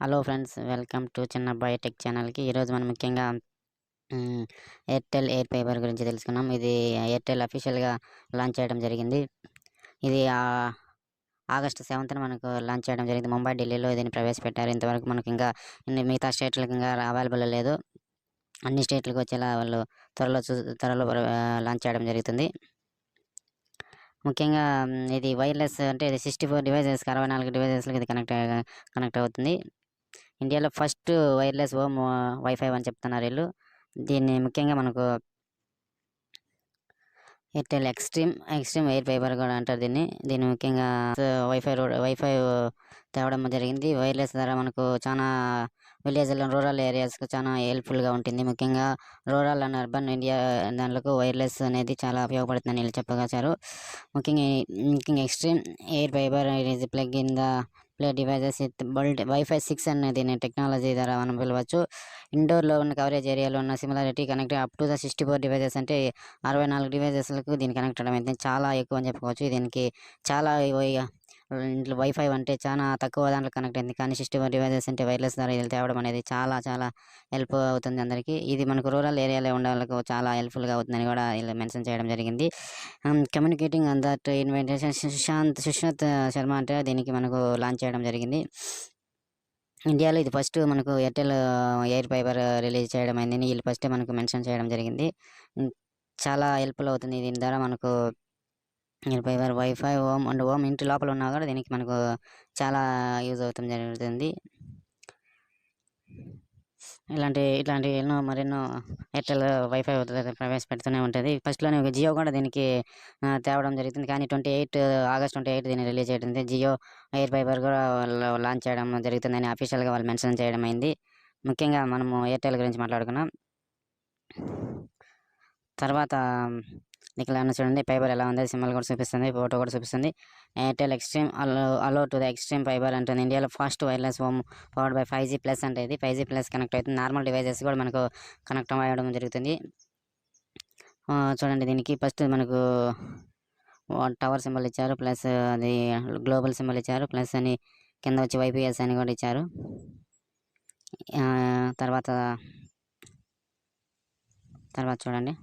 Hello friends, welcome to Chinnabbayi tech ఛానల్కి. ఈరోజు మనం ముఖ్యంగా ఎయిర్టెల్ ఎయిర్ ఫైబర్ గురించి తెలుసుకున్నాం. ఇది ఎయిర్టెల్ అఫీషియల్గా లాంచ్ చేయడం జరిగింది. ఇది ఆగస్టు 7న మనకు లాంచ్ చేయడం జరిగింది. ముంబై, ఢిల్లీలో దీన్ని ప్రవేశపెట్టారు. ఇంతవరకు మనకి ఇంకా మిగతా స్టేట్లకు ఇంకా అవైలబుల్ లేదు. అన్ని స్టేట్లకు వచ్చేలా వాళ్ళు త్వరలో లాంచ్ చేయడం జరుగుతుంది. ముఖ్యంగా ఇది వైర్లెస్ అంటే ఇది 64 డివైజెస్కి 64 డివైజెస్కి ఇది కనెక్ట్ అవుతుంది. ఇండియాలో ఫస్ట్ వైర్లెస్ హోమ్ వైఫై అని చెప్తున్నారు వీళ్ళు. దీన్ని ముఖ్యంగా మనకు ఎయిర్టెల్ ఎక్స్ట్రీమ్ ఎయిర్ ఫైబర్ కూడా అంటారు దీన్ని ముఖ్యంగా వైఫై తేవడం జరిగింది. వైర్లెస్ ద్వారా మనకు చాలా విలేజ్లో రూరల్ ఏరియాస్కి చాలా హెల్ప్ఫుల్గా ఉంటుంది. ముఖ్యంగా రూరల్ అండ్ అర్బన్ ఇండియా దాంట్లో వైర్లెస్ అనేది చాలా ఉపయోగపడుతుందని వీళ్ళు చెప్పగలిగారు. ముఖ్యంగా extreme air fibre is plug in the play devices with wifi 6 అనేది టెక్నాలజీ ద్వారా మనం పిలవచ్చు. ఇండోర్లో ఉన్న కవరేజ్ ఏరియాలో ఉన్న similarity connect up to the 64 devices అంటే 64 డివైజెస్లకు దీన్ని కనెక్ట్ అవ్వడం అయితే చాలా ఎక్కువ అని చెప్పుకోవచ్చు. దీనికి చాలా ఇంట్లో వైఫై అంటే చాలా తక్కువ దాంట్లో కనెక్ట్ అయింది, కానీ 64 డివైజెస్ అంటే వైర్లెస్ ద్వారా ఇది తేవడం అనేది చాలా చాలా హెల్ప్ అవుతుంది అందరికీ. ఇది మనకు రూరల్ ఏరియాలో ఉండే వాళ్ళకు చాలా హెల్ప్ఫుల్గా అవుతుందని కూడా ఇలా మెన్షన్ చేయడం జరిగింది. Communicating on that invitation Sushant Sharma అంటే దీనికి మనకు లాంచ్ చేయడం జరిగింది. ఇండియాలో ఇది ఫస్ట్ మనకు ఎయిర్టెల్ ఎయిర్ ఫైబర్ రిలీజ్ చేయడం అయింది. వీళ్ళు ఫస్ట్ మనకు మెన్షన్ చేయడం జరిగింది. చాలా హెల్ప్ఫుల్ అవుతుంది. దీని ద్వారా మనకు ఎయిర్ ఫైబర్ వైఫై హోమ్ ఇంటి లోపల ఉన్నా కూడా దీనికి మనకు చాలా యూజ్ అవుతుంది జరుగుతుంది. ఇట్లాంటి మరెన్నో ఎయిర్టెల్ వైఫై ప్రవేశపెడుతూనే ఉంటుంది. ఫస్ట్లోనే జియో కూడా దీనికి తేవడం జరుగుతుంది, కానీ ఆగస్ట్ 28 దీన్ని రిలీజ్ చేయడం. జియో ఎయిర్ ఫైబర్ కూడా లాంచ్ చేయడం జరుగుతుందని అఫీషియల్గా వాళ్ళు మెన్షన్ చేయడం అయింది. ముఖ్యంగా మనము ఎయిర్టెల్ గురించి మాట్లాడుకున్నాం. తర్వాత ఇక్కడ చూడండి, ఫైబర్ ఎలా ఉంది, సింబల్ కూడా చూపిస్తుంది, ఫోటో కూడా చూపిస్తుంది. ఎయిర్టెల్ ఎక్స్ట్రీమ్ అలో టు ద ఎక్స్ట్రీమ్ ఫైబర్ అంటుంది. ఇండియాలో first wireless home powered by 5G+ అంటే ఇది 5G+ కనెక్ట్ అవుతుంది. నార్మల్ డివైజెస్ కూడా మనకు కనెక్ట్ అవ్వడం జరుగుతుంది. చూడండి, దీనికి ఫస్ట్ మనకు టవర్ సింబల్ ఇచ్చారు, ప్లస్ అది గ్లోబల్ సింబల్ ఇచ్చారు, ప్లస్ అని కింద వచ్చి వైపీఎస్ అని కూడా ఇచ్చారు. తర్వాత చూడండి,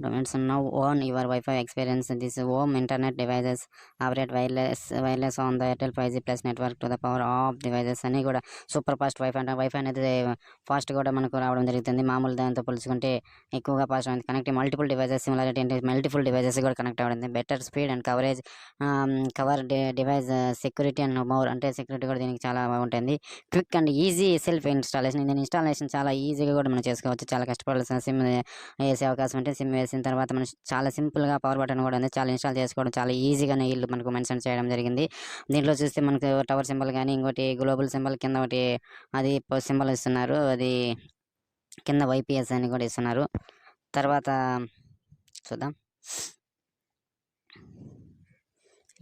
domains now on your Wi-Fi experience. This home internet devices operate wireless on the Airtel 5G+ network to the power of devices అని కూడా సూపర్ ఫాస్ట్ వైఫై అంటే వైఫై అనేది ఫాస్ట్ కూడా మనకు రావడం జరుగుతుంది. మామూలు దాంతో పోల్చుకుంటే ఎక్కువగా ఫాస్ట్ అనేది కనెక్ట్ మల్టిపుల్ డివైజెస్ సిమిలారిటీ అంటే మల్టిపుల్ డివైజెస్ కూడా కనెక్ట్ అవ్వడం. Better speed and cover device security and more అంటే సెక్యూరిటీ కూడా దీనికి చాలా బాగుంటుంది. Quick and easy self installation. దీని ఇన్స్టాలేషన్ చాలా ఈజీగా కూడా మనం చేసుకోవచ్చు. చాలా కష్టపడాల్సిన సిమ్ వేసే అవకాశం ఉంటే సిమ్ వేసిన తర్వాత మనం చాలా సింపుల్గా పవర్ బటన్ కూడా ఉంది, చాలా ఇన్స్టాల్ చేసుకోవడం చాలా ఈజీగానే వీళ్ళు మనకు మెన్షన్ చేయడం జరిగింది. దీంట్లో చూస్తే మనకు టవర్ సింబల్ కానీ ఇంకోటి గ్లోబల్ సింబల్ కింద ఒకటి అది సింబల్ ఇస్తున్నారు, అది కింద వైపీఎస్ అని కూడా ఇస్తున్నారు. తర్వాత చూద్దాం,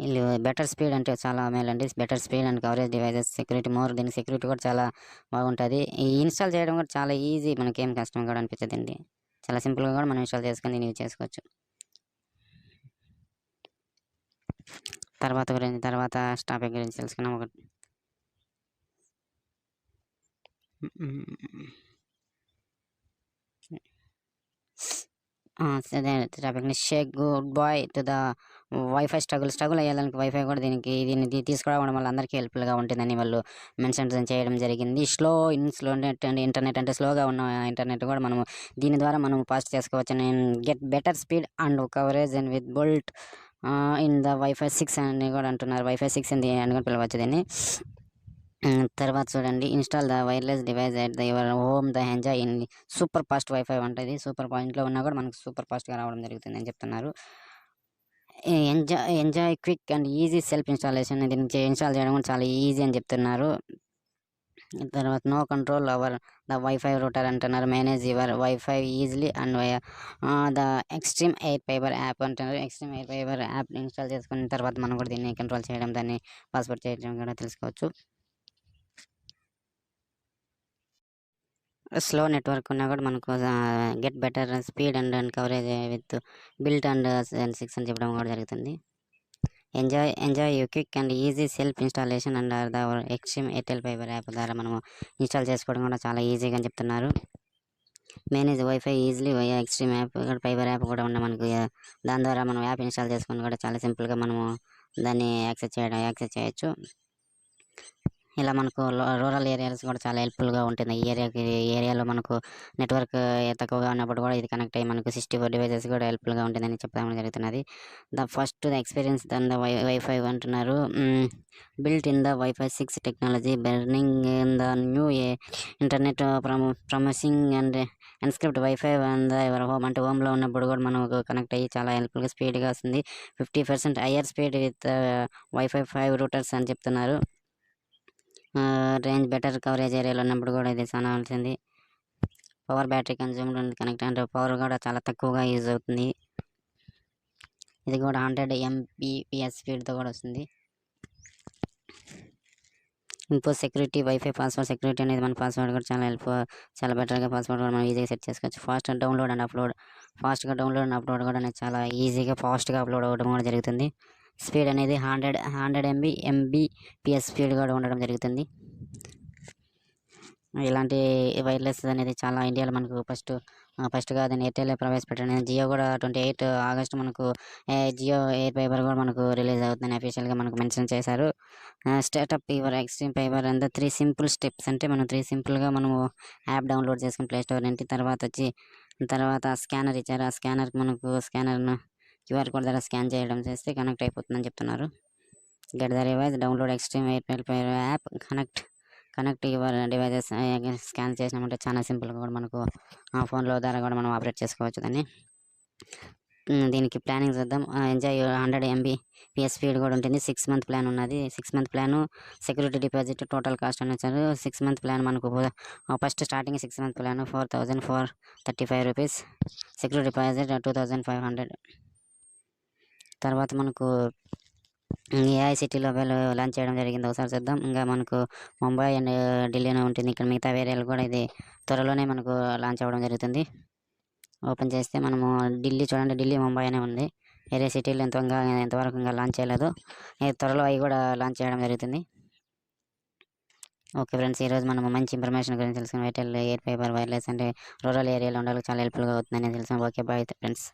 వీళ్ళు బెటర్ స్పీడ్ అంటే చాలా మేలండి. Better speed and coverage devices security more. దీనికి సెక్యూరిటీ కూడా చాలా బాగుంటుంది. ఈ ఇన్స్టాల్ చేయడం కూడా చాలా ఈజీ, మనకేం కష్టం కూడా అనిపించదండి. చాలా సింపుల్గా కూడా మనం ఇన్స్టాల్ చేసుకొని యూజ్ చేసుకోవచ్చు. తర్వాత టాపిక్ గురించి తెలుసుకున్నాం. ఒకటి టాపిక్ని say goodbye to the wifi struggle అయ్యేదానికి వైఫై కూడా దీన్ని తీసుకురావడం వల్ల అందరికీ హెల్ప్ఫుల్గా ఉంటుందని వాళ్ళు మెన్షన్ చేయడం జరిగింది. స్లో నెట్ అండ్ ఇంటర్నెట్ అంటే స్లోగా ఉన్న ఇంటర్నెట్ కూడా మనము దీని ద్వారా మనం పాస్ చేసుకోవచ్చు. Get better speed and coverage and with built in the wifi 6 అని కూడా అంటున్నారు. వైఫై 6 అని కూడా పిలవచ్చు దీన్ని. తర్వాత చూడండి, install the wireless device at the your home the enjoy in super fast wifi ఉంటుంది. సూపర్ పాయింట్లో ఉన్నా కూడా మనకు సూపర్ ఫాస్ట్గా రావడం జరుగుతుంది అని చెప్తున్నారు. Enjoy quick and easy self installation. దీనికి ఇన్స్టాల్ చేయడం కూడా చాలా ఈజీ అని చెప్తున్నారు. తర్వాత no control over the wifi router అంటున్నారు. Manage your wifi easily and the Xstream AirFiber app అంటున్నారు. Xstream AirFiber app install చేసుకున్న తర్వాత మనం కూడా దీన్ని కంట్రోల్ చేయడం, దాన్ని పాస్వర్డ్ చేయడం కూడా తెలుసుకోవచ్చు. స్లో నెట్వర్క్ ఉన్నా కూడా మనకు get better speed and coverage with built and 6 అని చెప్పడం కూడా జరుగుతుంది. Enjoy you quick and easy self installation and the extreme Airtel fibre app ద్వారా మనము ఇన్స్టాల్ చేసుకోవడం కూడా చాలా ఈజీగా అని చెప్తున్నారు. Manage wifi easily via extreme app fibre app కూడా ఉన్న మనకు దాని ద్వారా మనం యాప్ ఇన్స్టాల్ చేసుకొని కూడా చాలా సింపుల్గా మనము దాన్ని యాక్సెస్ చేయొచ్చు. ఇలా మనకు రూరల్ ఏరియాస్ కూడా చాలా హెల్ప్ఫుల్గా ఉంటుంది. ఈ ఏరియాలో మనకు నెట్వర్క్ తక్కువగా ఉన్నప్పుడు కూడా ఇది కనెక్ట్ అయ్యి మనకు 64 డివైజెస్ కూడా హెల్ప్ఫుల్గా ఉంటుందని చెప్పడం జరుగుతున్నది. The experience than the wifi అంటున్నారు. Built in the wifi 6 technology burning in the new internet promising and encrypt wifi and ever home అంటే హోమ్లో ఉన్నప్పుడు కూడా మనకు కనెక్ట్ అయ్యి చాలా హెల్ప్ఫుల్గా స్పీడ్గా వస్తుంది. 50% higher speed with wifi 5 Reuters అని చెప్తున్నారు. రేంజ్ బెటర్ కవరేజ్ ఏరియాలో ఉన్నప్పుడు కూడా ఇది చాలా ఉంటుంది. పవర్ బ్యాటరీ కన్జ్యూమ్డ్ కనెక్ట్ అంటే పవర్ కూడా చాలా తక్కువగా యూజ్ అవుతుంది. ఇది కూడా 100 Mbps స్పీడ్తో కూడా వస్తుంది. Impose security wifi password security అనేది మన పాస్వర్డ్ కూడా చాలా బెటర్గా పాస్వర్డ్ కూడా మనం ఈజీగా సెట్ చేసుకోవచ్చు. ఫాస్ట్గా డౌన్లోడ్ అండ్ అప్లోడ్ కూడా అనేది చాలా ఈజీగా ఫాస్ట్గా అప్లోడ్ అవ్వడం కూడా జరుగుతుంది. స్పీడ్ అనేది 100 Mbps స్పీడ్ కూడా ఉండడం జరుగుతుంది. ఇలాంటి వైర్లెస్ అనేది చాలా ఇండియాలో మనకు ఫస్ట్గా దాన్ని ఎయిర్టెల్ ప్రవేశపెట్టాను. జియో కూడా 28 ఆగస్టు మనకు జియో ఎయిర్ ఫైబర్ కూడా మనకు రిలీజ్ అవుతుందని అఫీషియల్గా మనకు మెన్షన్ చేశారు. Startup your extreme fibre and 3 simple steps అంటే మనం 3 సింపుల్గా మనము యాప్ డౌన్లోడ్ చేసుకుని ప్లేస్టోర్ నుంచి తర్వాత స్కానర్ ఇచ్చారు. ఆ స్కానర్కి మనకు స్కానర్ను QR కోడ్ ద్వారా స్కాన్ చేయడం చేస్తే కనెక్ట్ అయిపోతుందని చెప్తున్నారు. Get the revise download extreme Airtel fibre app connect your devices scan చేసినామంటే చాలా సింపుల్గా కూడా మనకు ఆ ఫోన్లో ద్వారా కూడా మనం ఆపరేట్ చేసుకోవచ్చు దాన్ని. దీనికి ప్లానింగ్ చూద్దాం. ఎంజాయ్ 100 Mbps స్పీడ్ కూడా ఉంటుంది. 6 మంత్ ప్లాన్ ఉన్నది. 6 month plan security deposit total cost అని వచ్చారు. 6 మంత్ ప్లాన్ మనకు first starting 6 month plan 4,435 rupees, security deposit 2,500. తర్వాత మనకు AI సిటీలో లాంచ్ చేయడం జరిగింది. ఒకసారి చూద్దాం. ఇంకా మనకు ముంబై అండ్ ఢిల్లీలో ఉంటుంది. ఇక్కడ మిగతా ఏరియాలు కూడా ఇది త్వరలోనే మనకు లాంచ్ అవ్వడం జరుగుతుంది. ఓపెన్ చేస్తే మనము ఢిల్లీ ముంబై అనే ఉంది. వేరే సిటీలో ఎంతవరకు ఇంకా లాంచ్ చేయలేదు. త్వరలో అవి కూడా లాంచ్ చేయడం జరుగుతుంది. ఓకే ఫ్రెండ్స్, ఈరోజు మనం మంచి ఇన్ఫర్మేషన్ గురించి తెలుసుకున్నాం. ఎయిర్టెల్ ఎయిర్ ఫైబర్ వైర్లెస్ అంటే రూరల్ ఏరియాలో ఉండాలి చాలా హెల్ప్ఫుల్గా అవుతుందని తెలుసు. Okay bye friends.